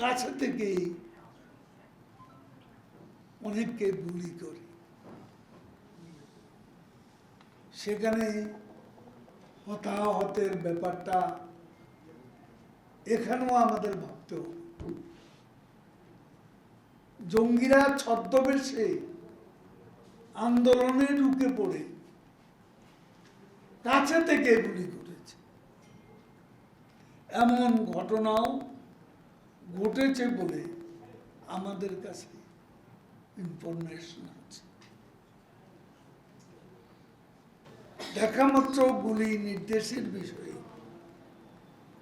কাছে থেকেই অনেককে গুলি করে। সেখানে হতাহতের ব্যাপারটা এখানেও আমাদের ভাবতে হবে। জঙ্গিরা ছদ্মবেশে আন্দোলনে ঢুকে পড়ে কাছে থেকে গুলি করেছে, এমন ঘটনাও ঘটেছে বলে আমাদের কাছে ইনফরমেশন আছে। দেখা মাত্র গুলি নির্দেশের বিষয়ে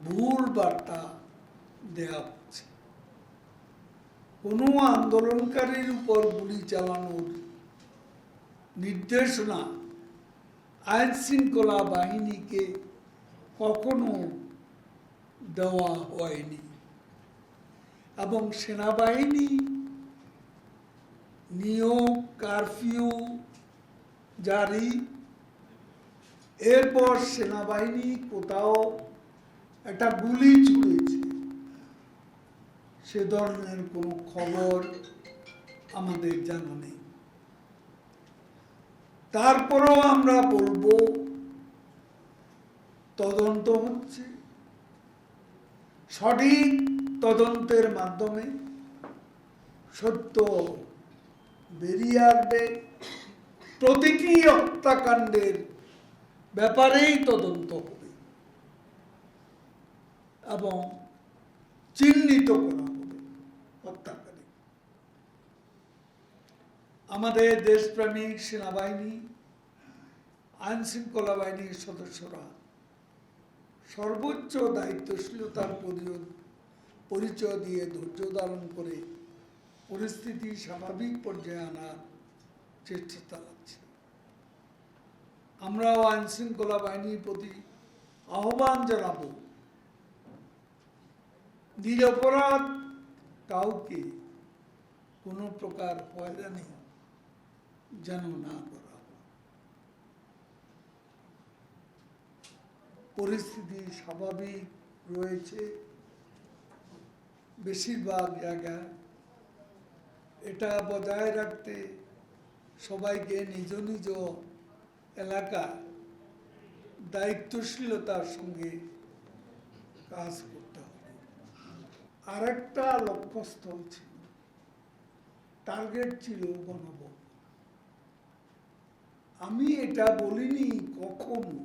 ভুল বার্তা দেয়া হচ্ছে। কোনো আন্দোলনকারীর উপর গুলি চালানোর নির্দেশনা আইন শৃঙ্খলা বাহিনীকে কখনো দেওয়া হয়নি, এবং সেনাবাহিনী নিয়োগ, কারফিউ জারি, এরপর সেনাবাহিনী কোথাও একটা গুলি ছুড়েছে সে ধরনের কোনো খবর আমাদের জানা নেই। তারপরেও আমরা বলবো তদন্ত হচ্ছে, সঠিক তদন্তের মাধ্যমে সত্য বেরিয়ে আসবে। প্রতিটি হত্যাকাণ্ডের ব্যাপারেই তদন্ত হবে এবং চিহ্নিত করা হবে হত্যাকারী। আমাদের দেশপ্রেমিক সেনাবাহিনী, আইন শৃঙ্খলা বাহিনীর সদস্যরা সর্বোচ্চ দায়িত্বশীলতার পরিচয় দিয়ে ধৈর্য ধারণ করে পরিস্থিতি স্বাভাবিক পর্যায়ে আনার চেষ্টা চালাচ্ছে। আমরাও আইন শৃঙ্খলা বাহিনীর প্রতি আহ্বান জানাব, নিরপরাধ কাউকে কোনো প্রকার হয়রানি যেন না করা হয়। পরিস্থিতি স্বাভাবিক রয়েছে বেশিরভাগ জায়গায়। এটা বজায় রাখতে সবাইকে নিজ নিজ এলাকা দায়িত্বশীলতার সঙ্গে কাজ করতে হবে। আরেকটা লক্ষ্যস্থল ছিল, টার্গেট ছিল গণভবন। আমি এটা বলিনি কখনো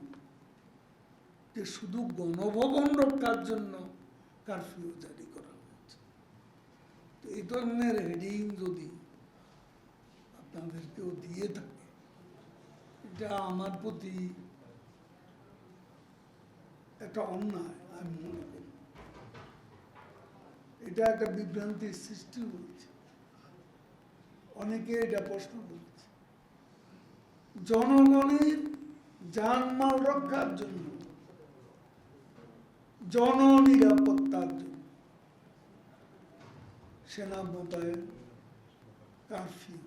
যে শুধু গণভবন রক্ষার জন্য কারফিউ জারি করা হয়েছে। তো এই ধরনের হেডিং যদি আপনাদেরকেও দিয়ে থাকে, এটা আমার প্রতি একটা অন্যায় আমি মনে করি। এটা একটা বিভ্রান্তির সৃষ্টি হয়েছে, অনেকে এটা প্রশ্ন করছে। জনগণের জানমাল রক্ষার জন্য, জননিরাপত্তার জন্য সেনা মোতায়েন, কারফিউ,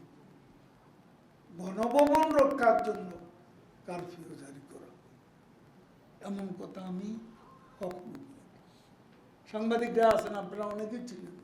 গণভবন রক্ষার জন্য কারফিউ জারি করা, এমন কথা আমি কখনো। সাংবাদিকরা আছেন, আপনারা অনেকেই ছিলেন,